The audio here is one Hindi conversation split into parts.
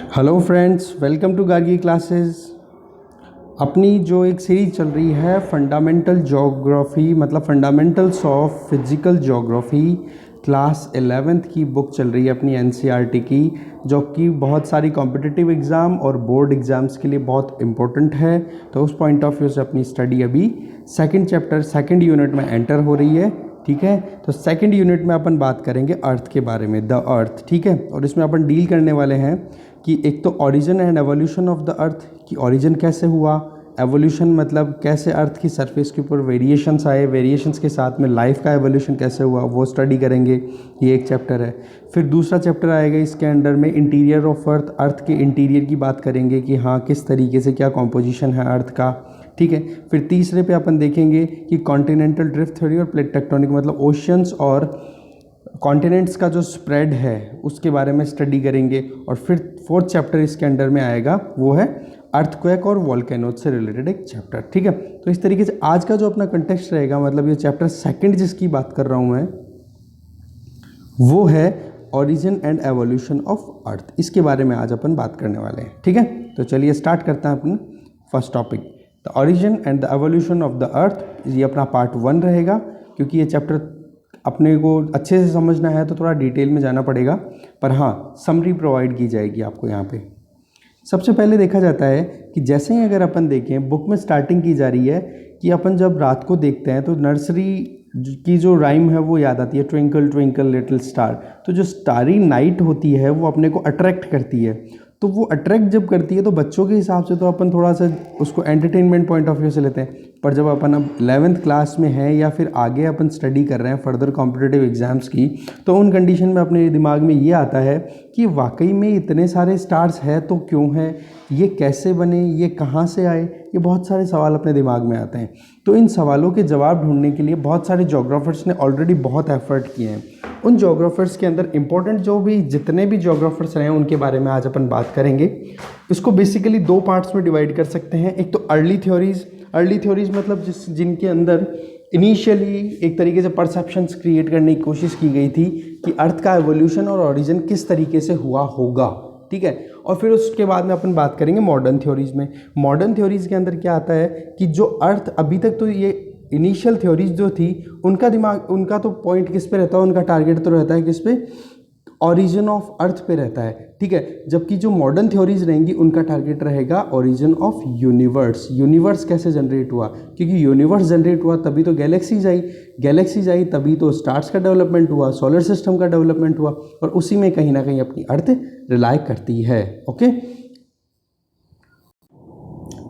Hello friends, welcome to Gargi classes. अपनी जो एक सीरीज चल रही है फंडामेंटल ज्योग्राफी, मतलब fundamentals of physical geography, class 11th की बुक चल रही है अपनी एनसीईआरटी की, जो कि बहुत सारी कॉम्पिटिटिव एग्ज़ाम और बोर्ड एग्ज़ाम्स के लिए बहुत इम्पोर्टेंट है। तो उस पॉइंट ऑफ व्यू से अपनी स्टडी अभी सेकंड चैप्टर सेकंड यूनिट में एंटर हो रही है। ठीक है, तो सेकंड यूनिट में अपन बात करेंगे अर्थ के बारे में, द अर्थ। ठीक है, और इसमें अपन डील करने वाले हैं कि एक तो origin and evolution of the earth, कि ओरिजिन कैसे हुआ, एवोल्यूशन मतलब कैसे अर्थ की सरफेस के ऊपर वेरिएशंस आए, वेरिएशंस के साथ में लाइफ का एवोल्यूशन कैसे हुआ वो स्टडी करेंगे। ये एक चैप्टर है। फिर दूसरा चैप्टर आएगा इसके अंडर में इंटीरियर ऑफ अर्थ, अर्थ के इंटीरियर की बात करेंगे कि हाँ किस तरीके से क्या कॉम्पोजिशन है अर्थ का। ठीक है, फिर तीसरे पे अपन देखेंगे कि कॉन्टिनेंटल ड्रिफ्ट थ्योरी और प्लेट टेक्टोनिक, मतलब ओशियंस और कॉन्टिनेंट्स का जो स्प्रेड है उसके बारे में स्टडी करेंगे। और फिर फोर्थ चैप्टर इसके अंडर में आएगा, वो है अर्थक्वेक और वॉल्केनोज से रिलेटेड एक चैप्टर। ठीक है, तो इस तरीके से आज का जो अपना कंटेक्स्ट रहेगा, मतलब ये चैप्टर सेकंड जिसकी बात कर रहा हूँ मैं, वो है origin and evolution of earth. इसके बारे में आज अपन बात करने वाले हैं। ठीक है, तो चलिए स्टार्ट करते हैं अपना first topic, the origin and the evolution of the earth. ये अपना पार्ट 1 रहेगा, क्योंकि ये चैप्टर अपने को अच्छे से समझना है तो थोड़ा डिटेल में जाना पड़ेगा, पर हाँ समरी प्रोवाइड की जाएगी आपको यहाँ पे। सबसे पहले देखा जाता है कि जैसे ही अगर अपन देखें, बुक में स्टार्टिंग की जा रही है कि अपन जब रात को देखते हैं तो नर्सरी की जो राइम है वो याद आती है, ट्विंकल ट्विंकल लिटिल स्टार। तो जो स्टारी नाइट होती है वो अपने को अट्रैक्ट करती है। तो वो अट्रैक्ट जब करती है तो बच्चों के हिसाब से तो अपन थोड़ा सा उसको एंटरटेनमेंट पॉइंट ऑफ व्यू से लेते हैं, पर जब अपन अब 11th क्लास में हैं या फिर आगे अपन स्टडी कर रहे हैं फर्दर कॉम्पिटिटिव एग्ज़ाम्स की, तो उन कंडीशन में अपने दिमाग में ये आता है कि वाकई में इतने सारे स्टार्स हैं तो क्यों है, ये कैसे बने, ये कहाँ से आए, ये बहुत सारे सवाल अपने दिमाग में आते हैं। तो इन सवालों के जवाब ढूंढने के लिए बहुत सारे जोग्राफर्स ने ऑलरेडी बहुत एफर्ट किए हैं। उन जोग्राफर्स के अंदर इंपॉर्टेंट जो भी जितने भी जोग्राफर्स रहे हैं उनके बारे में आज अपन बात करेंगे। इसको बेसिकली 2 पार्ट्स में डिवाइड कर सकते हैं। एक तो अर्ली थ्योरीज मतलब जिनके अंदर इनिशियली एक तरीके से परसेप्शंस क्रिएट करने की कोशिश की गई थी कि अर्थ का एवोल्यूशन और ओरिजिन किस तरीके से हुआ होगा। ठीक है, और फिर उसके बाद में अपन बात करेंगे मॉडर्न थ्योरीज में। मॉडर्न थ्योरीज के अंदर क्या आता है कि जो अर्थ अभी तक तो ये इनिशियल थ्योरीज जो थी उनका तो पॉइंट किस पे रहता है, उनका टारगेट तो रहता है किस पे, ओरिजिन ऑफ अर्थ पे रहता है। ठीक है, जबकि जो मॉडर्न थ्योरीज रहेंगी उनका टारगेट रहेगा ओरिजिन ऑफ यूनिवर्स। यूनिवर्स कैसे जनरेट हुआ, क्योंकि यूनिवर्स जनरेट हुआ तभी तो गैलेक्सीज आई तभी तो स्टार्स का डेवलपमेंट हुआ, सोलर सिस्टम का डेवलपमेंट हुआ, और उसी में कहीं ना कहीं अपनी अर्थ रिलाई करती है। ओके,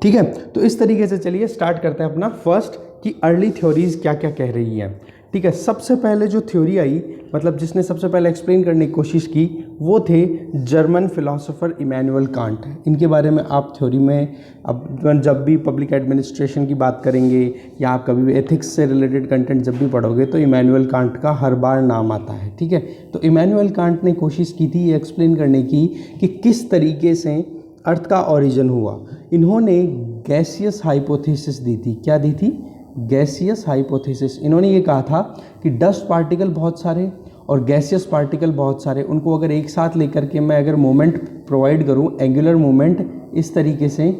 ठीक है, तो इस तरीके से चलिए स्टार्ट करते हैं अपना फर्स्ट कि अर्ली थ्योरीज क्या क्या कह रही हैं। ठीक है, सबसे पहले जो थ्योरी आई, मतलब जिसने सबसे पहले एक्सप्लेन करने की कोशिश की, वो थे जर्मन फिलोसोफर इमैनुअल कांट। इनके बारे में आप थ्योरी में अब जब भी पब्लिक एडमिनिस्ट्रेशन की बात करेंगे या आप कभी भी एथिक्स से रिलेटेड कंटेंट जब भी पढ़ोगे तो इमैनुअल कांट का हर बार नाम आता है। ठीक है, तो इमैनुअल कांट ने कोशिश की थी ये एक्सप्लेन करने की कि किस तरीके से अर्थ का ओरिजिन हुआ। इन्होंने गैसियस हाइपोथेसिस दी थी। क्या दी थी? Gaseous hypothesis. इन्होंने ये कहा था कि डस्ट पार्टिकल बहुत सारे और गैसियस पार्टिकल बहुत सारे, उनको अगर एक साथ लेकर के मैं अगर मोमेंट प्रोवाइड करूं, एंगुलर मोमेंट इस तरीके से,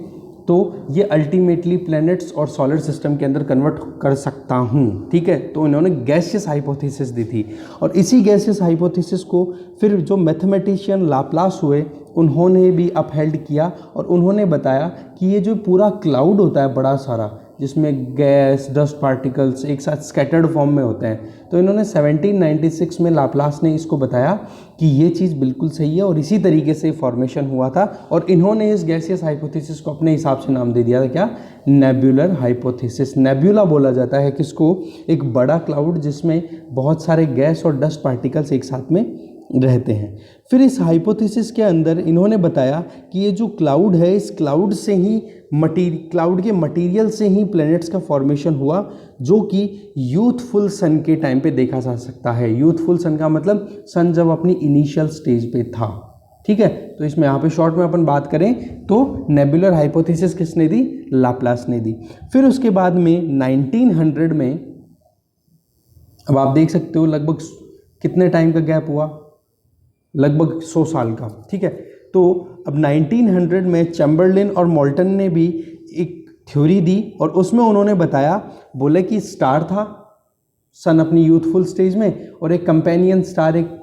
तो ये अल्टीमेटली प्लैनेट्स और सोलर सिस्टम के अंदर कन्वर्ट कर सकता हूँ। ठीक है, तो इन्होंने गैसियस हाइपोथेसिस दी थी, और इसी गैसियस हाइपोथेसिस को फिर जो मैथमेटिशियन लाप्लास हुए उन्होंने भी अपहेल्ड किया, और उन्होंने बताया कि ये जो पूरा क्लाउड होता है बड़ा सारा, जिसमें गैस डस्ट पार्टिकल्स एक साथ स्कैटर्ड फॉर्म में होते हैं, तो इन्होंने 1796 में लाप्लास ने इसको बताया कि ये चीज़ बिल्कुल सही है और इसी तरीके से फॉर्मेशन हुआ था। और इन्होंने इस गैसियस हाइपोथेसिस को अपने हिसाब से नाम दे दिया था, क्या? Nebular hypothesis. नेब्यूला बोला जाता है किसको? एक बड़ा क्लाउड जिसमें बहुत सारे गैस और डस्ट पार्टिकल्स एक साथ में रहते हैं। फिर इस हाइपोथेसिस के अंदर इन्होंने बताया कि ये जो क्लाउड है, इस क्लाउड से ही क्लाउड के मटेरियल से ही प्लैनेट्स का फॉर्मेशन हुआ, जो कि यूथफुल सन के टाइम पे देखा जा सकता है। यूथफुल सन का मतलब सन जब अपनी इनिशियल स्टेज पे था। ठीक है, तो इसमें यहाँ पे शॉर्ट में अपन बात करें तो नेबुलर हाइपोथेसिस किसने दी? लाप्लास ने दी। फिर उसके बाद में 1900 में, अब आप देख सकते हो लगभग कितने टाइम का गैप हुआ, लगभग 100 साल का। ठीक है, तो अब 1900 में चैम्बरलिन और मोल्टन ने भी एक थ्योरी दी और उसमें उन्होंने बताया, बोले कि स्टार था सन अपनी यूथफुल स्टेज में, और एक कंपेनियन स्टार, एक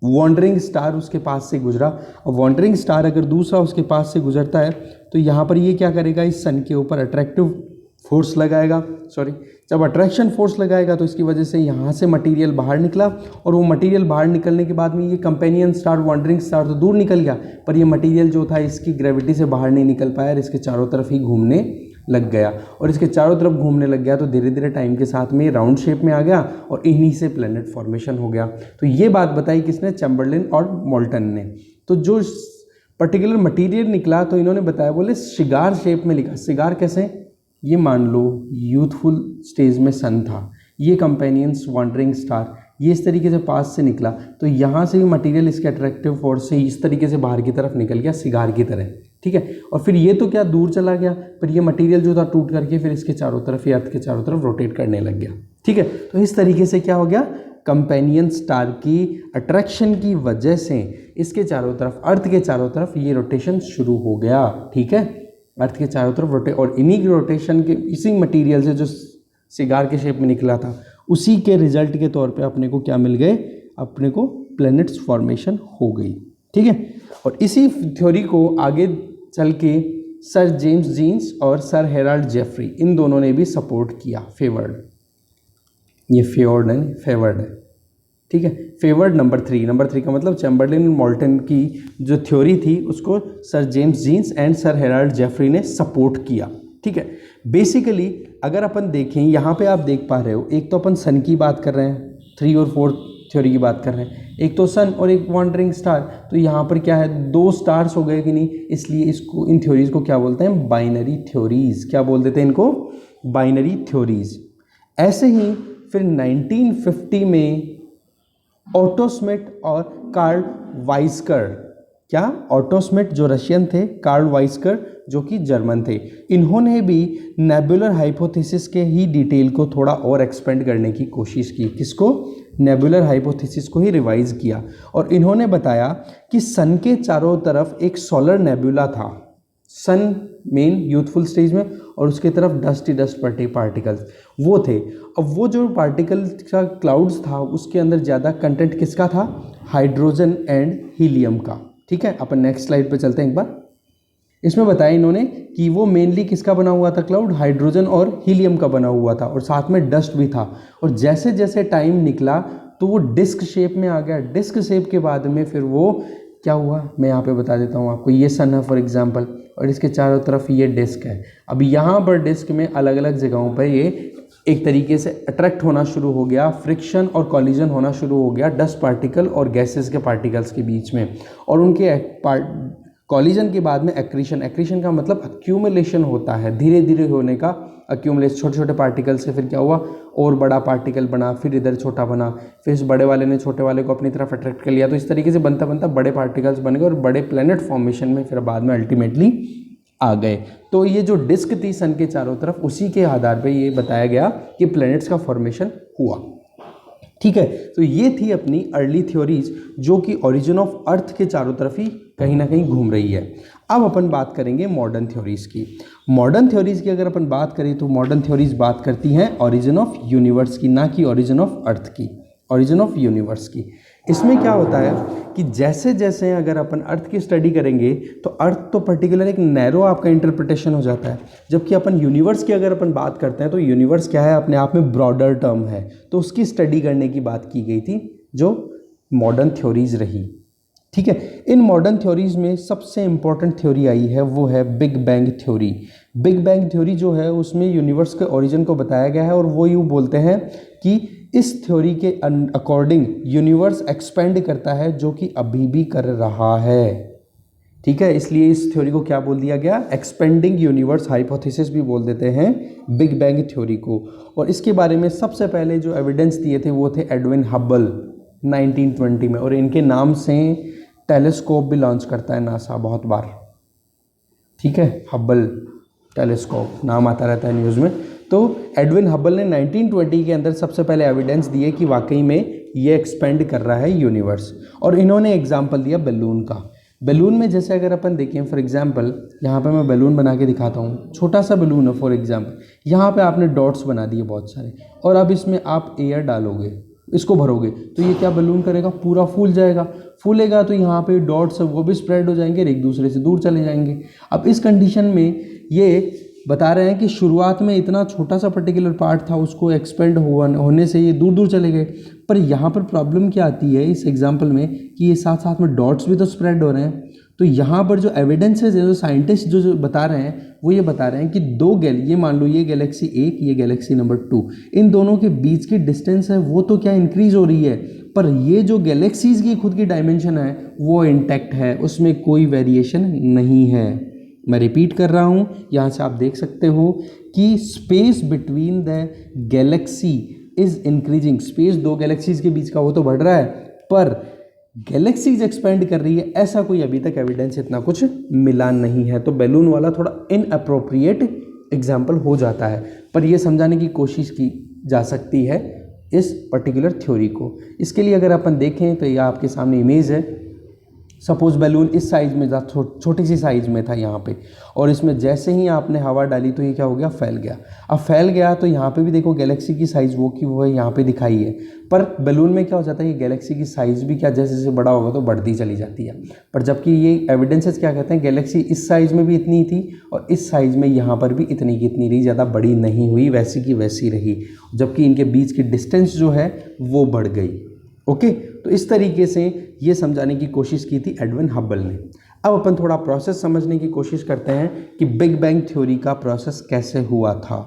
वॉन्डरिंग स्टार उसके पास से गुजरा। और वॉन्डरिंग स्टार अगर दूसरा उसके पास से गुजरता है तो यहाँ पर ये क्या करेगा, इस सन के ऊपर अट्रैक्टिव फोर्स लगाएगा, जब अट्रैक्शन फोर्स लगाएगा तो इसकी वजह से यहाँ से मटेरियल बाहर निकला, और वो मटेरियल बाहर निकलने के बाद में ये कंपेनियन स्टार, वॉन्डरिंग स्टार तो दूर निकल गया, पर ये मटेरियल जो था इसकी ग्रेविटी से बाहर नहीं निकल पाया और इसके चारों तरफ ही घूमने लग गया। और इसके चारों तरफ घूमने लग गया तो धीरे धीरे टाइम के साथ में राउंड शेप में आ गया और इन्हीं से प्लेनेट फॉर्मेशन हो गया। तो ये बात बताई किसने, चैम्बरलिन और मोल्टन ने। तो जो पर्टिकुलर मटेरियल निकला तो इन्होंने बताया, बोले सिगार शेप में लिखा। सिगार कैसे, ये मान लो यूथफुल स्टेज में सन था, ये कंपेनियंस वॉन्डरिंग स्टार, ये इस तरीके से पास से निकला, तो यहाँ से भी मटेरियल इसके अट्रैक्टिव फोर्स से इस तरीके से बाहर की तरफ निकल गया सिगार की तरह, ठीक है। और फिर ये तो क्या दूर चला गया, पर ये मटेरियल जो था टूट करके फिर इसके चारों तरफ या अर्थ के चारों तरफ रोटेट करने लग गया, ठीक है। तो इस तरीके से क्या हो गया, कंपेनियन स्टार की अट्रैक्शन की वजह से इसके चारों तरफ, अर्थ के चारों तरफ ये रोटेशन शुरू हो गया, ठीक है। अर्थ के चारों तरफ रोटेट, और इन्हीं रोटेशन के इसी मटेरियल से जो सिगार के शेप में निकला था उसी के रिजल्ट के तौर पे अपने को क्या मिल गए, अपने को प्लैनेट्स फॉर्मेशन हो गई, ठीक है। और इसी थ्योरी को आगे चल के सर जेम्स जीन्स और सर हेराल्ड जेफरी, इन दोनों ने भी सपोर्ट किया, फेवर्ड, ये फेवर्ड है, ठीक है। फेवर्ड नंबर थ्री का मतलब चैम्बरलिन और मोल्टन की जो थ्योरी थी उसको sir James Jeans and sir Harold Jeffreys ने सपोर्ट किया, ठीक है। बेसिकली अगर अपन देखें, यहाँ पे आप देख पा रहे हो, एक तो अपन सन की बात कर रहे हैं, 3 और 4 थ्योरी की बात कर रहे हैं, एक तो सन और एक वॉन्डरिंग स्टार, तो यहाँ पर क्या है, 2 स्टार्स हो गए कि नहीं, इसलिए इसको, इन थ्योरीज को क्या बोलते हैं, बाइनरी थ्योरीज। क्या बोल देते हैं इनको, बाइनरी थ्योरीज। ऐसे ही फिर 1950 में ऑटो स्मिथ और कार्ल वाइस्कर, क्या, ऑटो स्मिथ जो रशियन थे, कार्ल वाइस्कर जो कि जर्मन थे, इन्होंने भी नेबुलर हाइपोथेसिस के ही डिटेल को थोड़ा और एक्सपेंड करने की कोशिश की। किसको, नेबुलर हाइपोथेसिस को ही रिवाइज किया, और इन्होंने बताया कि सन के चारों तरफ एक सोलर नेबुला था, सन मेन यूथफुल स्टेज में, और उसके तरफ डस्ट पार्टिकल्स वो थे। अब वो जो पार्टिकल का क्लाउड्स था उसके अंदर ज़्यादा कंटेंट किसका था, हाइड्रोजन एंड हीलियम का, ठीक है। अपन नेक्स्ट स्लाइड पे चलते हैं एक बार। इसमें बताया इन्होंने कि वो मेनली किसका बना हुआ था क्लाउड, हाइड्रोजन और हीलियम का बना हुआ था, और साथ में डस्ट भी था। और जैसे जैसे टाइम निकला तो वो डिस्क शेप में आ गया। डिस्क शेप के बाद में फिर वो क्या हुआ, मैं यहाँ पे बता देता हूँ आपको। ये सन है फॉर एग्जांपल, और इसके चारों तरफ ये डिस्क है। अब यहाँ पर डिस्क में अलग अलग जगहों पर ये एक तरीके से अट्रैक्ट होना शुरू हो गया, फ्रिक्शन और कॉलिजन होना शुरू हो गया डस्ट पार्टिकल और गैसेस के पार्टिकल्स के बीच में, और उनके कॉलिजन के बाद में एक्रीशन का मतलब अक्यूमुलेशन होता है, धीरे धीरे होने का अक्यूमुलेशन। छोटे छोटे पार्टिकल से फिर क्या हुआ, और बड़ा पार्टिकल बना, फिर इधर छोटा बना, फिर इस बड़े वाले ने छोटे वाले को अपनी तरफ अट्रैक्ट कर लिया, तो इस तरीके से बनता बनता बड़े पार्टिकल्स बन गए और बड़े प्लैनेट फॉर्मेशन में फिर बाद में अल्टीमेटली आ गए। तो ये जो डिस्क थी सन के चारों तरफ, उसी के आधार पे ये बताया गया कि प्लैनेट्स का फॉर्मेशन हुआ, ठीक है। तो ये थी अपनी अर्ली थ्योरीज जो कि ओरिजिन ऑफ अर्थ के चारों तरफ ही कहीं ना कहीं घूम रही है। अब अपन बात करेंगे मॉडर्न थ्योरीज की। मॉडर्न थ्योरीज की अगर अपन बात करें तो मॉडर्न थ्योरीज बात करती हैं ओरिजिन ऑफ यूनिवर्स की, ना कि ओरिजिन ऑफ अर्थ की, ओरिजिन ऑफ यूनिवर्स की। इसमें क्या होता है कि जैसे जैसे अगर अपन अर्थ की स्टडी करेंगे तो अर्थ तो पर्टिकुलर एक नैरो आपका इंटरप्रिटेशन हो जाता है, जबकि अपन यूनिवर्स की अगर अपन बात करते हैं तो यूनिवर्स क्या है, अपने आप में ब्रॉडर टर्म है, तो उसकी स्टडी करने की बात की गई थी जो मॉडर्न थ्योरीज रही, ठीक है। इन मॉडर्न थ्योरीज में सबसे इंपॉर्टेंट थ्योरी आई है वो है big bang theory. Big bang theory जो है उसमें यूनिवर्स के ओरिजिन को बताया गया है, और वो यूँ बोलते हैं कि इस थ्योरी के अकॉर्डिंग यूनिवर्स एक्सपेंड करता है, जो कि अभी भी कर रहा है, ठीक है। इसलिए इस थ्योरी को क्या बोल दिया गया, एक्सपेंडिंग यूनिवर्स हाइपोथेसिस भी बोल देते हैं बिग बैंग थ्योरी को। और इसके बारे में सबसे पहले जो एविडेंस दिए थे वो थे एडविन हब्बल 1920 में, और इनके नाम से टेलीस्कोप भी लॉन्च करता है नासा बहुत बार, ठीक है। हब्बल टेलीस्कोप नाम आता रहता है न्यूज़ में। तो एडविन हब्बल ने 1920 के अंदर सबसे पहले एविडेंस दिए कि वाकई में ये एक्सपेंड कर रहा है यूनिवर्स, और इन्होंने एग्जाम्पल दिया बैलून का। बैलून में जैसे अगर अपन देखें फॉर एग्जांपल, यहाँ पे मैं बैलून बना के दिखाता हूँ, छोटा सा बैलून है फॉर एग्जांपल, यहाँ पे आपने डॉट्स बना दिए बहुत सारे, और अब इसमें आप एयर डालोगे, इसको भरोगे, तो ये क्या बैलून करेगा, पूरा फूल जाएगा। फूलेगा तो यहाँ पे डॉट्स वो भी स्प्रेड हो जाएंगे और एक दूसरे से दूर चले जाएंगे। अब इस कंडीशन में ये बता रहे हैं कि शुरुआत में इतना छोटा सा पर्टिकुलर पार्ट था, उसको एक्सपेंड होने से ये दूर दूर चले गए। पर यहाँ पर प्रॉब्लम क्या आती है इस एग्जाम्पल में कि ये साथ साथ में डॉट्स भी तो स्प्रेड हो रहे हैं। तो यहाँ पर जो एविडेंसेस है, जो साइंटिस्ट जो बता रहे हैं वो ये बता रहे हैं कि ये मान लो ये गैलेक्सी 1, ये गैलेक्सी नंबर 2, इन दोनों के बीच की डिस्टेंस है वो तो क्या इंक्रीज हो रही है, पर ये जो गैलेक्सीज की खुद की डायमेंशन है वो इंटैक्ट है, उसमें कोई वेरिएशन नहीं है। मैं रिपीट कर रहा हूँ, यहाँ से आप देख सकते हो कि space between the Galaxy is increasing. Space दो गैलेक्सीज के बीच का वो तो बढ़ रहा है, पर गैलेक्सीज एक्सपेंड कर रही है, ऐसा कोई अभी तक एविडेंस इतना कुछ मिला नहीं है। तो बैलून वाला थोड़ा इनअप्रोप्रिएट एग्जाम्पल हो जाता है, पर यह समझाने की कोशिश की जा सकती है इस पर्टिकुलर थ्योरी को। इसके लिए अगर अपन देखें तो यह आपके सामने इमेज है। सपोज बैलून इस साइज में था, छोटी सी साइज में था यहाँ पे, और इसमें जैसे ही आपने हवा डाली तो ये क्या हो गया, फैल गया। अब फैल गया तो यहाँ पे भी देखो गैलेक्सी की साइज़ वो की वो है, यहाँ पे दिखाई है, पर बैलून में क्या हो जाता है, ये गैलेक्सी की साइज़ भी क्या जैसे जैसे बड़ा होगा तो बढ़ती चली जाती है। पर जबकि ये एविडेंसेस क्या कहते हैं, गैलेक्सी इस साइज़ में भी इतनी थी और इस साइज़ में यहाँ पर भी इतनी की इतनी रही, ज़्यादा बड़ी नहीं हुई, वैसी की वैसी रही, जबकि इनके बीच की डिस्टेंस जो है वो बढ़ गई। ओके, तो इस तरीके से ये समझाने की कोशिश की थी एडविन हबल ने। अब अपन थोड़ा प्रोसेस समझने की कोशिश करते हैं कि बिग बैंग थ्योरी का प्रोसेस कैसे हुआ था।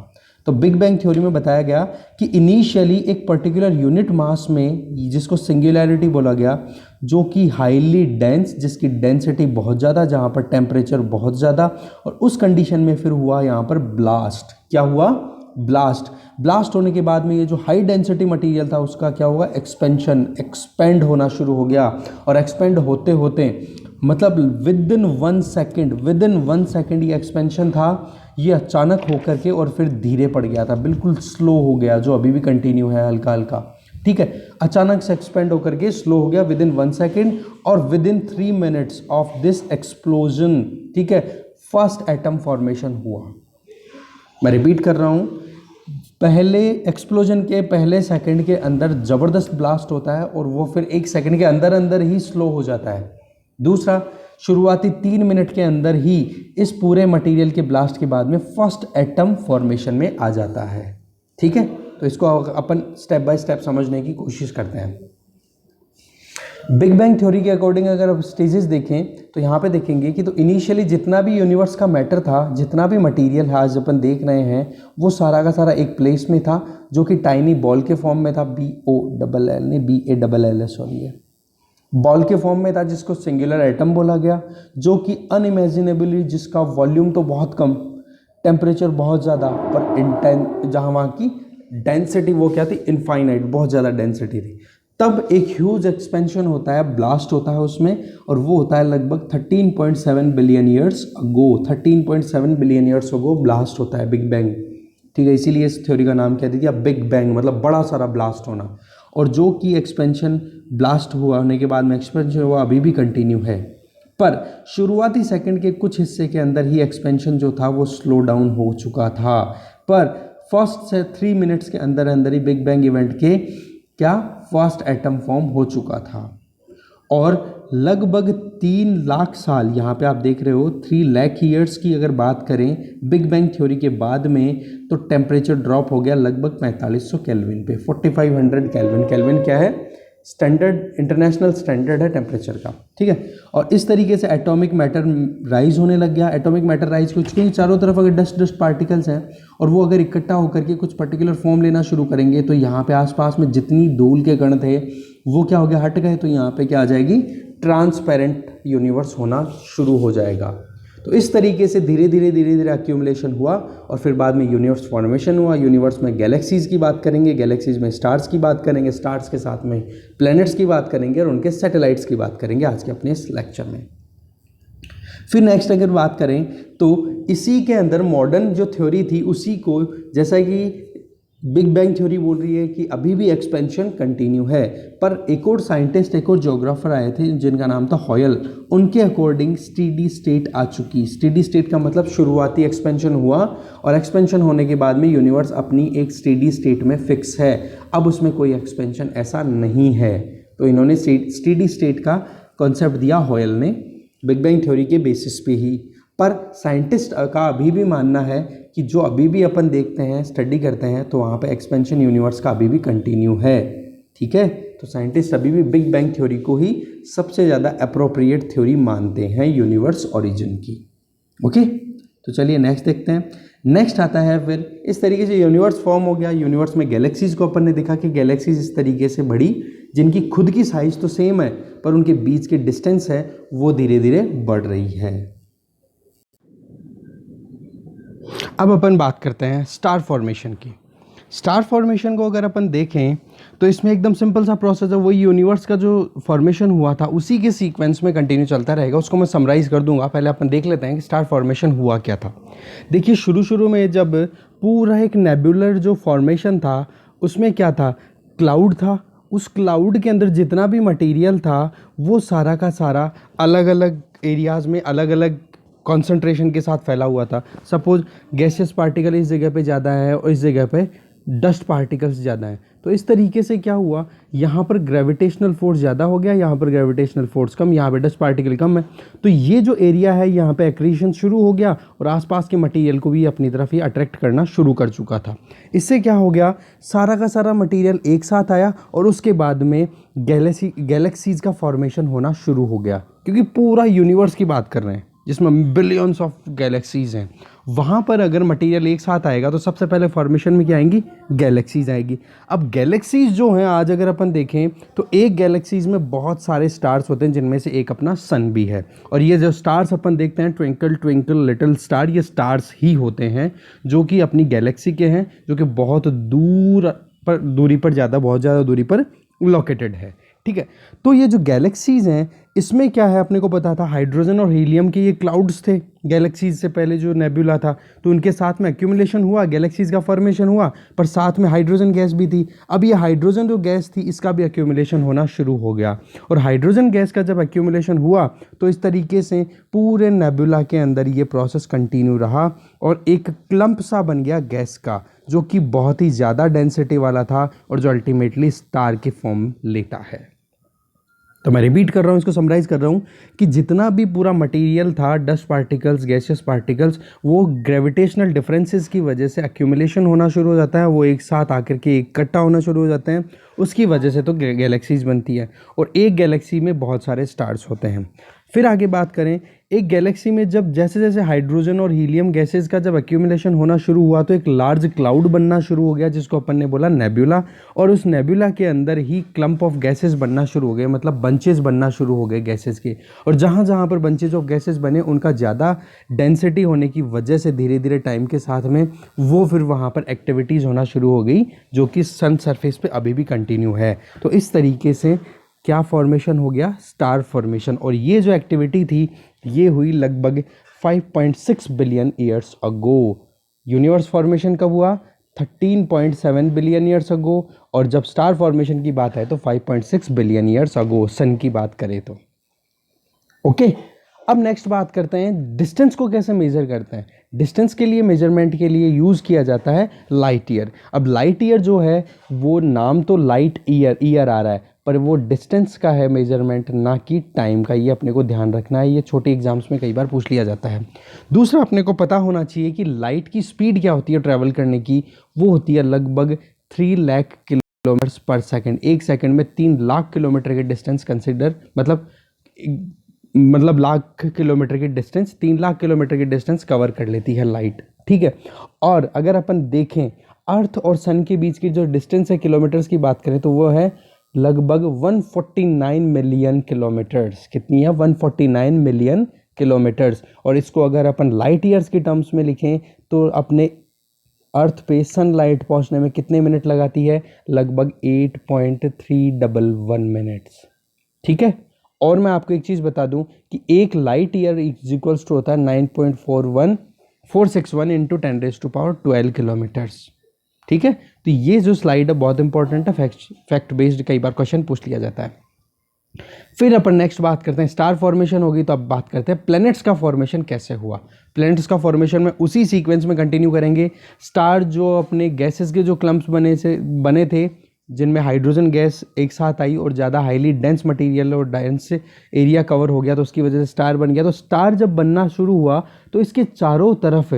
तो बिग बैंग थ्योरी में बताया गया कि इनिशियली एक पर्टिकुलर यूनिट मास में, जिसको सिंगुलैरिटी बोला गया, जो कि हाईली डेंस, जिसकी डेंसिटी बहुत ज़्यादा, जहाँ पर टेम्परेचर बहुत ज़्यादा, और उस कंडीशन में फिर हुआ यहाँ पर ब्लास्ट। क्या हुआ, ब्लास्ट होने के बाद में ये जो हाई डेंसिटी मटेरियल था उसका क्या हुआ, एक्सपेंड होना शुरू हो गया, और एक्सपेंड होते होते मतलब विद इन वन सेकेंड ये एक्सपेंशन था, ये अचानक होकर के और फिर धीरे पड़ गया था, बिल्कुल स्लो हो गया, जो अभी भी कंटिन्यू है हल्का हल्का, ठीक है। अचानक से एक्सपेंड होकर के स्लो हो गया विद इन 1 सेकेंड, और with in 3 minutes of this explosion, ठीक है, फर्स्ट एटम फॉर्मेशन हुआ। मैं रिपीट कर रहा हूँ, पहले एक्सप्लोजन के पहले सेकंड के अंदर ज़बरदस्त ब्लास्ट होता है और वो फिर 1 सेकंड के अंदर अंदर ही स्लो हो जाता है। दूसरा, शुरुआती 3 मिनट के अंदर ही इस पूरे मटेरियल के ब्लास्ट के बाद में फर्स्ट एटम फॉर्मेशन में आ जाता है, ठीक है। तो इसको अपन स्टेप बाय स्टेप समझने की कोशिश करते हैं। बिग बैंग थ्योरी के अकॉर्डिंग अगर आप स्टेजेस देखें तो यहाँ पे देखेंगे कि तो इनिशियली जितना भी यूनिवर्स का मैटर था, जितना भी मटेरियल है आज अपन देख रहे हैं, वो सारा का सारा एक प्लेस में था, जो कि टाइनी बॉल के फॉर्म में था, बॉल के फॉर्म में था, जिसको सिंगुलर एटम बोला गया, जो कि अनइमेजिनेबली, जिसका वॉल्यूम तो बहुत कम, टेम्परेचर बहुत ज़्यादा, पर जहाँ वहाँ की डेंसिटी वो क्या थी, इनफाइनाइट, बहुत ज़्यादा डेंसिटी थी। तब एक ह्यूज एक्सपेंशन होता है, ब्लास्ट होता है उसमें, और वो होता है लगभग 13.7 billion years ago, 13.7 billion years ago blast होता है बिग बैंग, ठीक है। इसीलिए इस थ्योरी का नाम क्या दे दिया, बिग बैंग, मतलब बड़ा सारा ब्लास्ट होना। और जो कि एक्सपेंशन ब्लास्ट हुआ होने के बाद में एक्सपेंशन हुआ अभी भी कंटिन्यू है, पर शुरुआती सेकंड के कुछ हिस्से के अंदर ही एक्सपेंशन जो था वो स्लो डाउन हो चुका था। पर फर्स्ट से 3 मिनट्स के अंदर अंदर ही बिग बैंग इवेंट के क्या फर्स्ट एटम फॉर्म हो चुका था। और लगभग 3 लाख साल, यहाँ पे आप देख रहे हो 3 लाख ईयर्स की अगर बात करें बिग बैंग थ्योरी के बाद में, तो टेम्परेचर ड्रॉप हो गया लगभग 4500 केल्विन पे, 4500 केल्विन। केल्विन क्या है, स्टैंडर्ड, इंटरनेशनल स्टैंडर्ड है टेम्परेचर का, ठीक है। और इस तरीके से एटॉमिक मैटर राइज होने लग गया। एटॉमिक मैटर राइज क्योंकि चारों तरफ अगर डस्ट पार्टिकल्स हैं और वो अगर इकट्ठा होकर के कुछ पर्टिकुलर फॉर्म लेना शुरू करेंगे, तो यहाँ पे आसपास में जितनी धूल के कण थे वो क्या हो गया, हट गए, तो यहाँ पे क्या आ जाएगी, ट्रांसपेरेंट यूनिवर्स होना शुरू हो जाएगा। तो इस तरीके से धीरे धीरे एक्यूमुलेशन हुआ और फिर बाद में यूनिवर्स फॉर्मेशन हुआ। यूनिवर्स में गैलेक्सीज़ की बात करेंगे, गैलेक्सीज़ में स्टार्स की बात करेंगे, स्टार्स के साथ में प्लैनेट्स की बात करेंगे और उनके सैटेलाइट्स की बात करेंगे आज के अपने इस लेक्चर में। फिर नेक्स्ट अगर बात करें तो इसी के अंदर मॉडर्न जो थ्योरी थी उसी को, जैसा कि बिग बैंग थ्योरी बोल रही है कि अभी भी एक्सपेंशन कंटिन्यू है, पर एक और साइंटिस्ट, एक और ज्योग्राफर आए थे जिनका नाम था हॉयल, उनके अकॉर्डिंग स्टेडी स्टेट आ चुकी। स्टेडी स्टेट का मतलब शुरुआती एक्सपेंशन हुआ और एक्सपेंशन होने के बाद में यूनिवर्स अपनी एक स्टेडी स्टेट में फिक्स है, अब उसमें कोई एक्सपेंशन ऐसा नहीं है। तो इन्होंने स्टेडी स्टेट का कॉन्सेप्ट दिया हॉयल ने बिग बैंग थ्योरी के बेसिस पे ही। पर साइंटिस्ट का अभी भी मानना है कि जो अभी भी अपन देखते हैं, स्टडी करते हैं, तो वहाँ पे एक्सपेंशन यूनिवर्स का अभी भी कंटिन्यू है। ठीक है, तो साइंटिस्ट अभी भी बिग बैंग थ्योरी को ही सबसे ज़्यादा अप्रोप्रिएट थ्योरी मानते हैं यूनिवर्स ओरिजिन की। ओके, तो चलिए नेक्स्ट देखते हैं। नेक्स्ट आता है फिर इस तरीके से यूनिवर्स फॉर्म हो गया। यूनिवर्स में गैलेक्सीज को अपन ने देखा कि गैलेक्सीज इस तरीके से बढ़ी जिनकी खुद की साइज तो सेम है, पर उनके बीच की डिस्टेंस है वो धीरे धीरे बढ़ रही है। अब अपन बात करते हैं स्टार फॉर्मेशन की। स्टार फॉर्मेशन को अगर अपन देखें तो इसमें एकदम सिंपल सा प्रोसेस है, वही यूनिवर्स का जो फॉर्मेशन हुआ था उसी के सीक्वेंस में कंटिन्यू चलता रहेगा। उसको मैं समराइज़ कर दूंगा। पहले अपन देख लेते हैं कि स्टार फॉर्मेशन हुआ क्या था। देखिए, शुरू में जब पूरा एक नेबुलर जो फॉर्मेशन था उसमें क्या था, क्लाउड था। उस क्लाउड के अंदर जितना भी मटेरियल था वो सारा का सारा अलग अलग एरियाज़ में अलग अलग कॉन्सेंट्रेशन के साथ फैला हुआ था। सपोज गैसियस पार्टिकल इस जगह पे ज़्यादा है और इस जगह पे डस्ट पार्टिकल्स ज़्यादा हैं, तो इस तरीके से क्या हुआ, यहाँ पर ग्रेविटेशनल फोर्स ज़्यादा हो गया, यहाँ पर ग्रेविटेशनल फोर्स कम, यहाँ पे डस्ट पार्टिकल कम है। तो ये जो एरिया है यहाँ पे एक्रीशन शुरू हो गया और आसपास के मटेरियल को भी अपनी तरफ ही अट्रैक्ट करना शुरू कर चुका था। इससे क्या हो गया, सारा का सारा मटेरियल एक साथ आया और उसके बाद में गैलेक्सीज का फॉर्मेशन होना शुरू हो गया। क्योंकि पूरा यूनिवर्स की बात कर रहे हैं जिसमें बिलियंस ऑफ गैलेक्सीज हैं, वहाँ पर अगर मटेरियल एक साथ आएगा तो सबसे पहले फॉर्मेशन में क्या आएंगी, गैलेक्सीज आएगी। अब गैलेक्सीज जो हैं आज अगर अपन देखें तो एक गैलेक्सीज में बहुत सारे स्टार्स होते हैं जिनमें से एक अपना सन भी है। और ये जो स्टार्स अपन देखते हैं ट्विंकल ट्विंकल लिटिल स्टार, ये स्टार्स ही होते हैं जो कि अपनी गैलेक्सी के हैं, जो कि बहुत दूरी पर बहुत ज़्यादा दूरी पर लोकेटेड है। ठीक है, तो ये जो गैलेक्सीज हैं इसमें क्या है, अपने को पता था हाइड्रोजन और हीलियम के ये क्लाउड्स थे गैलेक्सीज से पहले जो नेबुला था, तो उनके साथ में एक्यूमुलेशन हुआ, गैलेक्सीज का फॉर्मेशन हुआ, पर साथ में हाइड्रोजन गैस भी थी। अब ये हाइड्रोजन जो गैस थी इसका भी एक्यूमुलेशन होना शुरू हो गया, और हाइड्रोजन गैस का जब एक्यूमुलेशन हुआ तो इस तरीके से पूरे नेबुला के अंदर ये प्रोसेस कंटिन्यू रहा और एक क्लम्प सा बन गया गैस का, जो कि बहुत ही ज़्यादा डेंसिटी वाला था और जो अल्टीमेटली स्टार की फॉर्म लेता है। तो मैं रिपीट कर रहा हूँ, इसको समराइज़ कर रहा हूँ कि जितना भी पूरा मटेरियल था, डस्ट पार्टिकल्स, गैसियस पार्टिकल्स, वो ग्रेविटेशनल डिफरेंसेस की वजह से एक्यूमुलेशन होना शुरू हो जाता है, वो एक साथ आकर के इकट्ठा होना शुरू हो जाते हैं, उसकी वजह से तो गैलेक्सीज बनती है और एक गैलेक्सी में बहुत सारे स्टार्स होते हैं। फिर आगे बात करें, एक गैलेक्सी में जब जैसे जैसे हाइड्रोजन और हीलियम गैसेस का जब एक्यूमुलेशन होना शुरू हुआ तो एक लार्ज क्लाउड बनना शुरू हो गया जिसको अपन ने बोला नेबुला, और उस नेबुला के अंदर ही क्लम्प ऑफ गैसेस बनना शुरू हो गए, मतलब बंचेस बनना शुरू हो गए गैसेस के। और जहाँ जहाँ पर बंचेस ऑफ गैसेस बने उनका ज़्यादा डेंसिटी होने की वजह से धीरे धीरे टाइम के साथ में वो फिर वहाँ पर एक्टिविटीज़ होना शुरू हो गई जो कि सन सरफेस पे अभी भी कंटिन्यू है। तो इस तरीके से क्या फॉर्मेशन हो गया, स्टार फॉर्मेशन। और ये जो एक्टिविटी थी ये हुई लगभग 5.6 billion years ago. Universe formation कब हुआ, 13.7 बिलियन ईयर्स अगो, और जब स्टार फॉर्मेशन की बात है तो 5.6 बिलियन ईयर्स अगो, सन की बात करें तो। ओके, अब नेक्स्ट बात करते हैं डिस्टेंस को कैसे मेज़र करते हैं। डिस्टेंस के लिए मेजरमेंट के लिए यूज़ किया जाता है लाइट ईयर। अब लाइट ईयर जो है वो नाम तो लाइट ईयर आ रहा है, पर वो डिस्टेंस का है मेजरमेंट, ना कि टाइम का। ये अपने को ध्यान रखना है, ये छोटे एग्जाम्स में कई बार पूछ लिया जाता है। दूसरा अपने को पता होना चाहिए कि लाइट की स्पीड क्या होती है ट्रैवल करने की, वो होती है लगभग 3 लाख किलोमीटर पर सेकेंड। एक सेकेंड में 3 लाख किलोमीटर के डिस्टेंस कंसिडर, मतलब लाख किलोमीटर की डिस्टेंस, 3 लाख किलोमीटर की डिस्टेंस कवर कर लेती है लाइट। ठीक है, और अगर अपन देखें अर्थ और सन के बीच की जो डिस्टेंस है किलोमीटर्स की बात करें तो वो है लगभग 149 मिलियन किलोमीटर्स। कितनी है, 149 मिलियन किलोमीटर्स। और इसको अगर अपन लाइट ईयर्स की टर्म्स में लिखें तो अपने अर्थ पे सनलाइट पहुंचने में कितने मिनट लगाती है, लगभग 8.311 मिनट्स। ठीक है, और मैं आपको एक चीज़ बता दूं कि एक लाइट ईयर इक्वल्स टू होता है 9.461 इंटू 10⁻12 किलोमीटर्स। ठीक है, तो ये जो स्लाइड है बहुत इंपॉर्टेंट है, फैक्ट बेस्ड कई बार क्वेश्चन पूछ लिया जाता है। फिर अपन नेक्स्ट बात करते हैं, स्टार फॉर्मेशन होगी तो अब बात करते हैं प्लैनेट्स का फॉर्मेशन कैसे हुआ। प्लैनेट्स का फॉर्मेशन में उसी सीक्वेंस में कंटिन्यू करेंगे। स्टार जो अपने गैसेस के जो क्लम्प्स बने थे जिनमें हाइड्रोजन गैस एक साथ आई और ज़्यादा हाईली डेंस मटेरियल और डेंस एरिया कवर हो गया तो उसकी वजह से स्टार बन गया। तो स्टार जब बनना शुरू हुआ तो इसके चारों तरफ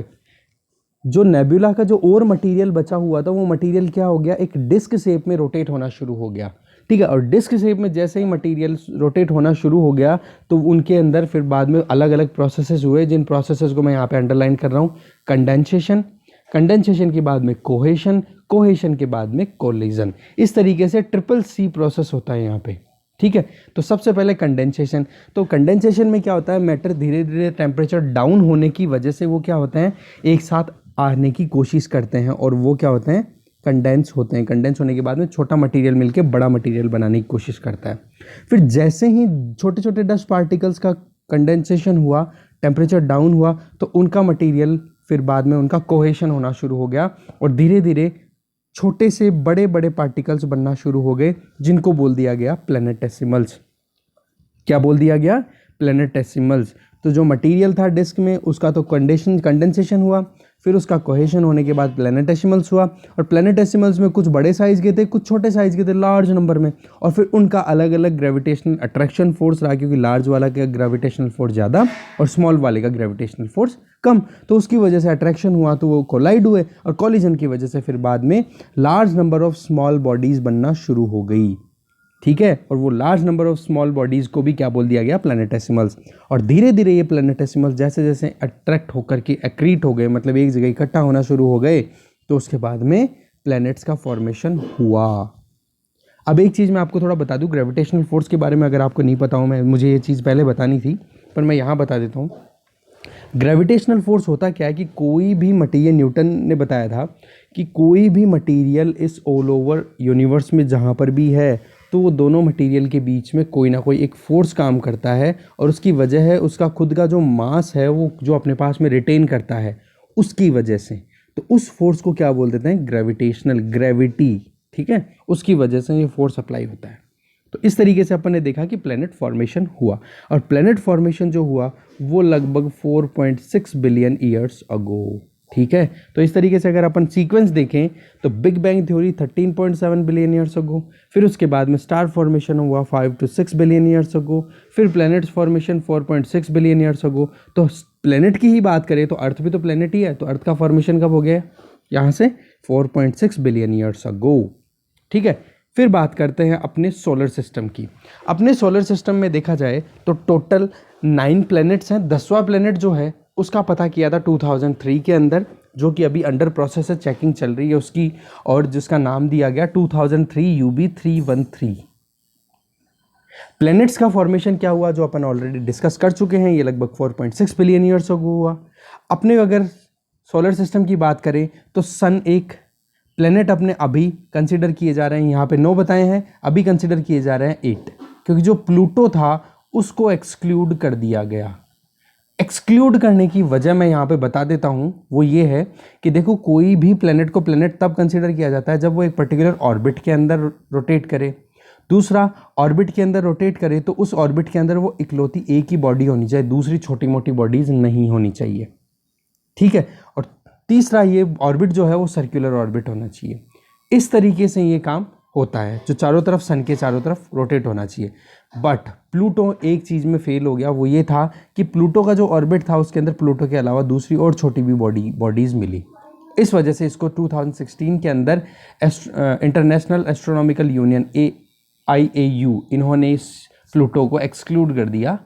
जो नेबुला का जो और मटेरियल बचा हुआ था वो मटेरियल क्या हो गया, एक डिस्क शेप में रोटेट होना शुरू हो गया। ठीक है, और डिस्क शेप में जैसे ही मटेरियल रोटेट होना शुरू हो गया तो उनके अंदर फिर बाद में अलग अलग प्रोसेसेस हुए, जिन प्रोसेसेस को मैं यहाँ पे अंडरलाइन कर रहा हूँ। कंडेंसेशन, कंडेंसेशन के बाद में कोहेशन, कोहेशन के बाद में कोलिजन। इस तरीके से ट्रिपल सी प्रोसेस होता है यहाँ पे। ठीक है, तो सबसे पहले कंडेंसेशन। तो कंडेंसेशन में क्या होता है, मैटर धीरे धीरे टेम्परेचर डाउन होने की वजह से वो क्या होते हैं, एक साथ आने की कोशिश करते हैं और वो क्या होते हैं, कंडेंस होते हैं। कंडेंस होने के बाद में छोटा मटेरियल मिलके बड़ा मटेरियल बनाने की कोशिश करता है। फिर जैसे ही छोटे छोटे डस्ट पार्टिकल्स का कंडेंसेशन हुआ, टेम्परेचर डाउन हुआ तो उनका मटेरियल फिर बाद में उनका कोहेशन होना शुरू हो गया और धीरे धीरे छोटे से बड़े बड़े पार्टिकल्स बनना शुरू हो गए जिनको बोल दिया गया प्लैनेटेसिमल्स। क्या बोल दिया गया, प्लैनेटेसिमल्स। तो जो मटेरियल था डिस्क में उसका तो कंडेंसेशन हुआ, फिर उसका कोहेशन होने के बाद प्लैनेटेसिमल्स हुआ और प्लैनेटेसिमल्स में कुछ बड़े साइज़ के थे, कुछ छोटे साइज़ के थे, लार्ज नंबर में, और फिर उनका अलग अलग ग्रेविटेशनल अट्रैक्शन फोर्स रहा क्योंकि लार्ज वाला का ग्रेविटेशनल फोर्स ज़्यादा और स्मॉल वाले का ग्रेविटेशनल फोर्स कम, तो उसकी वजह से अट्रैक्शन हुआ तो वो कोलाइड हुए और कॉलिजन की वजह से फिर बाद में large number of small bodies बनना शुरू हो गई। ठीक है, और वो large number of small bodies को भी क्या बोल दिया गया, प्लैनेटेसिमल्स। और धीरे धीरे ये प्लैनेटेसिमल्स जैसे जैसे अट्रैक्ट होकर के एक्रीट हो गए, मतलब एक जगह इकट्ठा होना शुरू हो गए, तो उसके बाद में प्लैनेट्स का फॉर्मेशन हुआ। अब एक चीज़ मैं आपको थोड़ा बता दूं, ग्रेविटेशनल फोर्स के बारे में अगर आपको नहीं पता हो, मुझे ये चीज़ पहले बतानी थी पर मैं यहाँ बता देता हूँ। ग्रेविटेशनल फोर्स होता क्या है कि कोई भी मटीरियल, न्यूटन ने बताया था कि कोई भी मटीरियल इस ऑल ओवर यूनिवर्स में जहाँ पर भी है तो वो दोनों मटेरियल के बीच में कोई ना कोई एक फोर्स काम करता है और उसकी वजह है उसका खुद का जो मास है वो जो अपने पास में रिटेन करता है उसकी वजह से। तो उस फोर्स को क्या बोल देते हैं, ग्रेविटेशनल, ग्रेविटी। ठीक है, उसकी वजह से ये फोर्स अप्लाई होता है। तो इस तरीके से अपन ने देखा कि प्लैनेट फॉर्मेशन हुआ और प्लैनेट फॉर्मेशन जो हुआ वो लगभग 4.6 बिलियन ईयर्स अगो। ठीक है, तो इस तरीके से अगर अपन सीक्वेंस देखें तो big bang theory 13.7 billion years ago, फिर उसके बाद में स्टार फॉर्मेशन हुआ 5 to 6 बिलियन ईयर्स अगो, फिर planets formation 4.6 billion years ago. तो प्लैनेट की ही बात करें तो अर्थ भी तो प्लैनेट ही है, तो अर्थ का फॉर्मेशन कब हो गया, यहाँ से 4.6 बिलियन ईयर्स अगो। ठीक है, फिर बात करते हैं अपने सोलर सिस्टम की। अपने सोलर सिस्टम में देखा जाए तो टोटल 9 प्लैनेट्स हैं। 10वां प्लैनेट जो है उसका पता किया था 2003 के अंदर, जो कि अभी अंडर प्रोसेस है, चेकिंग चल रही है उसकी, और जिसका नाम दिया गया 2003 UB313। प्लैनेट्स का फॉर्मेशन क्या हुआ जो अपन ऑलरेडी डिस्कस कर चुके हैं, ये लगभग 4.6 बिलियन ईयर्स अगो हुआ। अपने अगर सोलर सिस्टम की बात करें तो सन एक प्लैनेट अपने अभी कंसिडर किए जा रहे हैं, यहाँ पे 9 बताए हैं, अभी कंसिडर किए जा रहे हैं 8, क्योंकि जो प्लूटो था उसको एक्सक्लूड कर दिया गया। एक्सक्लूड करने की वजह मैं यहाँ पे बता देता हूँ, वो ये है कि देखो कोई भी प्लैनेट को प्लैनेट तब कंसिडर किया जाता है जब वो एक पर्टिकुलर ऑर्बिट के अंदर रोटेट करे। दूसरा, ऑर्बिट के अंदर रोटेट करे तो उस ऑर्बिट के अंदर वो इकलौती एक ही बॉडी होनी चाहिए, दूसरी छोटी मोटी बॉडीज नहीं होनी चाहिए। ठीक है, और तीसरा, ये ऑर्बिट जो है वो सर्कुलर ऑर्बिट होना चाहिए। इस तरीके से ये काम होता है, जो चारों तरफ सन के चारों तरफ रोटेट होना चाहिए। बट प्लूटो एक चीज़ में फेल हो गया, वो ये था कि प्लूटो का जो ऑर्बिट था उसके अंदर प्लूटो के अलावा दूसरी और छोटी भी बॉडीज़ मिली। इस वजह से इसको 2016 के अंदर इंटरनेशनल एस्ट्रोनॉमिकल यूनियन IAU इन्होंने इस प्लूटो को एक्सक्लूड कर दिया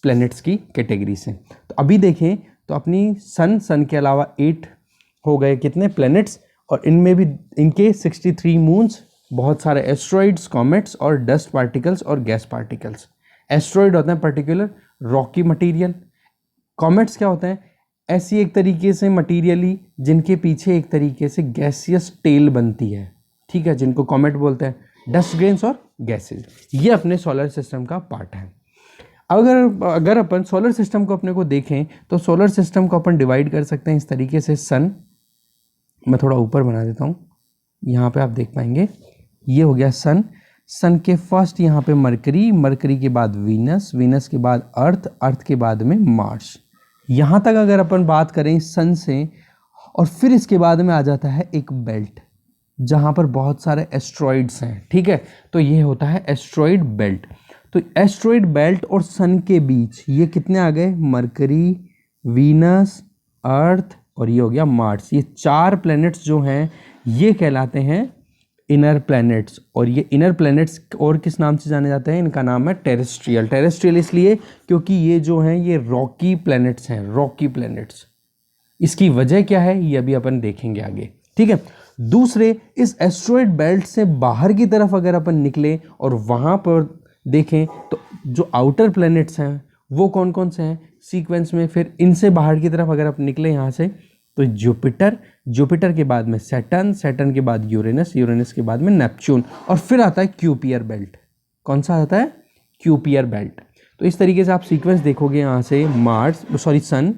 प्लैनेट्स की कैटेगरी से। तो अभी देखें तो अपनी सन के अलावा 8 हो गए कितने प्लैनेट्स, और इनमें भी इनके 63 मून्स, बहुत सारे एस्ट्रॉइड्स, कॉमेट्स और डस्ट पार्टिकल्स और गैस पार्टिकल्स। एस्ट्रॉइड होते हैं पर्टिकुलर रॉकी मटेरियल, कॉमेट्स क्या होते हैं, ऐसी एक तरीके से मटीरियली जिनके पीछे एक तरीके से गैसियस टेल बनती है। ठीक है, जिनको कॉमेट बोलते हैं, डस्ट ग्रेन्स और गैसेज, ये अपने सोलर सिस्टम का पार्ट है। अगर अपन सोलर सिस्टम को अपने को देखें तो सोलर सिस्टम को अपन डिवाइड कर सकते हैं इस तरीके से। सन, मैं थोड़ा ऊपर बना देता हूँ, यहाँ पे आप देख पाएंगे ये हो गया सन, सन के फर्स्ट यहाँ पे मरकरी, मरकरी के बाद वीनस, वीनस के बाद अर्थ, अर्थ के बाद में मार्स। यहाँ तक अगर अपन बात करें सन से, और फिर इसके बाद में आ जाता है एक बेल्ट जहाँ पर बहुत सारे एस्ट्रॉइड्स हैं, ठीक है, तो ये होता है एस्ट्रॉइड बेल्ट। तो एस्ट्रॉइड बेल्ट और सन के बीच ये कितने आ गए, मरकरी, वीनस, अर्थ और ये हो गया मार्स। ये 4 प्लैनेट्स जो हैं ये कहलाते हैं इनर प्लैनेट्स, और ये इनर प्लैनेट्स और किस नाम से जाने जाते हैं, इनका नाम है टेरेस्ट्रियल। टेरेस्ट्रियल इसलिए क्योंकि ये जो हैं ये रॉकी प्लैनेट्स हैं, रॉकी प्लैनेट्स। इसकी वजह क्या है ये अभी अपन देखेंगे आगे, ठीक है। दूसरे, इस एस्ट्रॉइड बेल्ट से बाहर की तरफ अगर अपन निकले और वहाँ पर देखें तो जो आउटर प्लैनेट्स हैं वो कौन कौन से हैं सीक्वेंस में, फिर इनसे बाहर की तरफ अगर अपन निकले यहाँ से तो जुपिटर, जुपिटर के बाद में सैटर्न, सैटर्न के बाद यूरेनस, यूरेनस के बाद में नेपच्यून, और फिर आता है क्यूपियर बेल्ट। कौन सा आता है, क्यूपियर बेल्ट। तो इस तरीके से आप सीक्वेंस देखोगे यहाँ से, सन,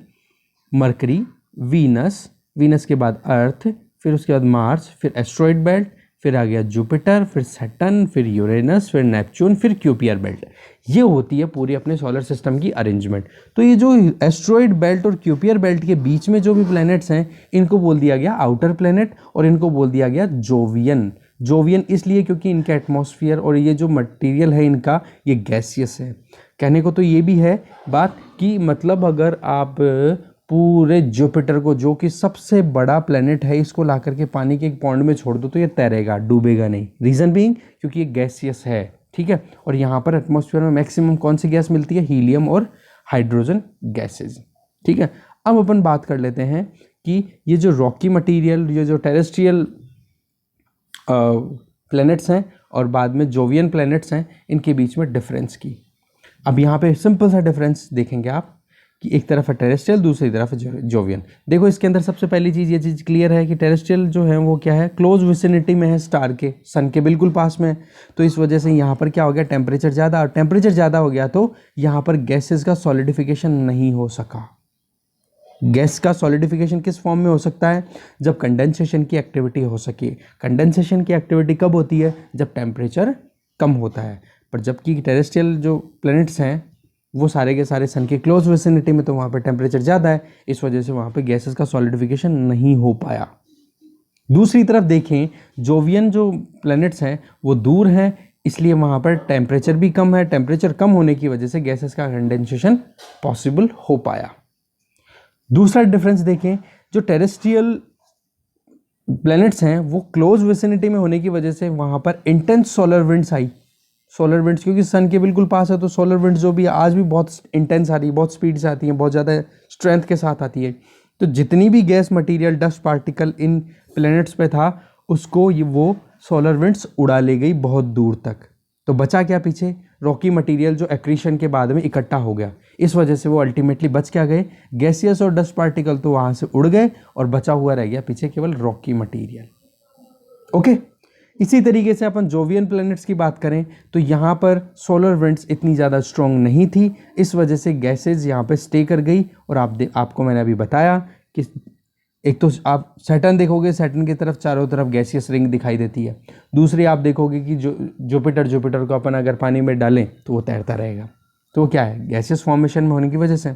मरकरी, वीनस, वीनस के बाद अर्थ, फिर उसके बाद मार्स, फिर एस्ट्रॉइड बेल्ट, फिर आ गया जुपिटर, फिर सैटर्न, फिर यूरेनस, फिर नेपच्यून, फिर क्यूपियर बेल्ट। ये होती है पूरी अपने सोलर सिस्टम की अरेंजमेंट। तो ये जो एस्ट्रॉइड बेल्ट और क्यूपियर बेल्ट के बीच में जो भी प्लैनेट्स हैं इनको बोल दिया गया आउटर प्लैनेट, और इनको बोल दिया गया जोवियन। जोवियन इसलिए क्योंकि इनका एटमॉस्फेयर और ये जो मटेरियल है इनका ये गैसियस है। कहने को तो ये भी है बात कि मतलब अगर आप पूरे जुपिटर को, जो कि सबसे बड़ा प्लेनेट है, इसको ला करके पानी के एक पॉन्ड में छोड़ दो तो ये तैरेगा, डूबेगा नहीं। रीज़न बीइंग क्योंकि ये गैसियस है, ठीक है। और यहाँ पर एटमॉस्फेयर में मैक्सिमम कौन सी गैस मिलती है, हीलियम और हाइड्रोजन गैसेज, ठीक है। अब अपन बात कर लेते हैं कि ये जो रॉकी मटेरियल, ये जो टेरेस्ट्रियल प्लैनेट्स हैं और बाद में जोवियन प्लैनेट्स हैं, इनके बीच में डिफरेंस की। अब यहाँ पे सिंपल सा डिफरेंस देखेंगे आप कि एक तरफ है टेरेस्ट्रियल, दूसरी तरफ है जोवियन। देखो इसके अंदर सबसे पहली चीज़, ये चीज़ क्लियर है कि टेरेस्ट्रियल जो है वो क्या है, क्लोज विसिनिटी में है स्टार के, सन के बिल्कुल पास में है। तो इस वजह से यहाँ पर क्या हो गया, टेम्परेचर ज़्यादा, और टेम्परेचर ज़्यादा हो गया तो यहाँ पर गैसेस का सॉलिडिफिकेशन नहीं हो सका। गैस का सॉलिडिफिकेशन किस फॉर्म में हो सकता है, जब कंडेंसेशन की एक्टिविटी हो सके। कंडेंसेशन की एक्टिविटी कब होती है, जब टेम्परेचर कम होता है। पर जबकि टेरेस्ट्रियल जो प्लैनेट्स हैं वो सारे के सारे सन के क्लोज विसिनिटी में, तो वहाँ पर टेम्परेचर ज़्यादा है, इस वजह से वहाँ पे गैसेस का सॉलिडिफिकेशन नहीं हो पाया। दूसरी तरफ देखें, जोवियन जो प्लैनेट्स हैं वो दूर हैं, इसलिए वहाँ पर टेम्परेचर भी कम है। टेम्परेचर कम होने की वजह से गैसेस का कंडेंसेशन पॉसिबल हो पाया। दूसरा डिफरेंस देखें, जो टेरेस्ट्रियल प्लैनेट्स हैं वो क्लोज विसिनिटी में होने की वजह से वहाँ पर इंटेंस सोलर विंड्स आई। सोलर विंड्स क्योंकि सन के बिल्कुल पास है, तो सोलर विंड्स जो भी आज भी बहुत इंटेंस आ रही है, बहुत स्पीड से आती हैं, बहुत ज़्यादा स्ट्रेंथ के साथ आती है। तो जितनी भी gas material, dust particle in planets पे था, उसको ये वो सोलर विंड्स उड़ा ले गई बहुत दूर तक। तो बचा क्या पीछे, रॉकी मटेरियल जो एक्रीशन के बाद में इकट्ठा हो गया। इस वजह से वो अल्टीमेटली बच क्या गए, गैसियस और डस्ट पार्टिकल तो वहाँ से उड़ गए और बचा हुआ रह गया पीछे केवल रॉकी मटेरियल। ओके, इसी तरीके से अपन जोवियन प्लैनेट्स की बात करें तो यहाँ पर सोलर विंड्स इतनी ज़्यादा स्ट्रॉन्ग नहीं थी, इस वजह से गैसेज यहाँ पे स्टे कर गई। और आपको मैंने अभी बताया कि एक तो आप सैटर्न देखोगे, सैटर्न की तरफ चारों तरफ गैसियस रिंग दिखाई देती है। दूसरी आप देखोगे कि जुपिटर को अपन अगर पानी में डालें तो वो तैरता रहेगा, तो वो क्या है, गैसियस फॉर्मेशन में होने की वजह से।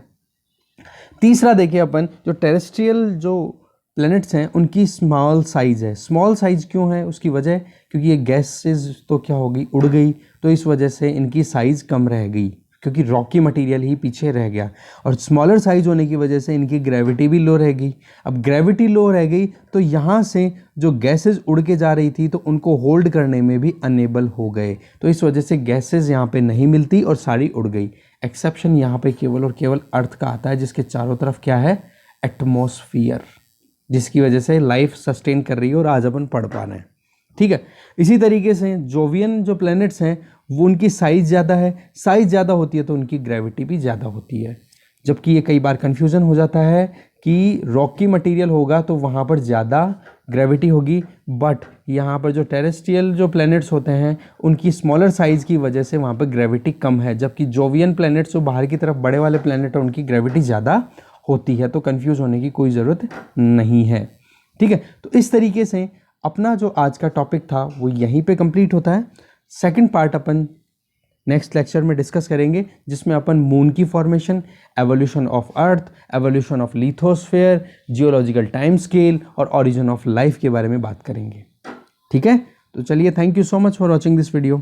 तीसरा देखिए अपन, जो टेरेस्ट्रियल जो प्लैनेट्स हैं उनकी स्मॉल साइज़ है। स्मॉल साइज़ क्यों है, उसकी वजह क्योंकि ये गैसेस तो क्या हो गई, उड़ गई, तो इस वजह से इनकी साइज़ कम रह गई क्योंकि रॉकी मटेरियल ही पीछे रह गया। और स्मॉलर साइज़ होने की वजह से इनकी ग्रेविटी भी लो रह गई। अब ग्रेविटी लो रह गई तो यहाँ से जो गैसेस उड़ के जा रही थी तो उनको होल्ड करने में भी अनेबल हो गए, तो इस वजह से गैसेस यहाँ पे नहीं मिलती और सारी उड़ गई। एक्सेप्शन यहाँ पे केवल और केवल अर्थ का आता है, जिसके चारों तरफ क्या है, एटमॉस्फियर, जिसकी वजह से लाइफ सस्टेन कर रही है और आज अपन पढ़ पा रहे हैं, ठीक है। इसी तरीके से जोवियन जो प्लैनेट्स हैं वो उनकी साइज़ ज़्यादा है, साइज़ ज़्यादा होती है तो उनकी ग्रेविटी भी ज़्यादा होती है। जबकि ये कई बार कन्फ्यूज़न हो जाता है कि रॉकी मटेरियल होगा तो वहाँ पर ज़्यादा ग्रेविटी होगी, बट यहाँ पर जो टेरेस्ट्रियल जो प्लैनेट्स होते हैं उनकी स्मॉलर साइज़ की वजह से वहाँ पर ग्रेविटी कम है। जबकि जोवियन प्लैनेट्स जो बाहर की तरफ बड़े वाले प्लैनेट हैं उनकी ग्रेविटी ज़्यादा होती है, तो कंफ्यूज होने की कोई ज़रूरत नहीं है, ठीक है। तो इस तरीके से अपना जो आज का टॉपिक था वो यहीं पे कंप्लीट होता है। सेकंड पार्ट अपन नेक्स्ट लेक्चर में डिस्कस करेंगे, जिसमें अपन मून की formation, evolution of earth, evolution of lithosphere, geological time scale और ऑरिजिन ऑफ लाइफ के बारे में बात करेंगे। ठीक है, तो चलिए, thank you so much for watching this video.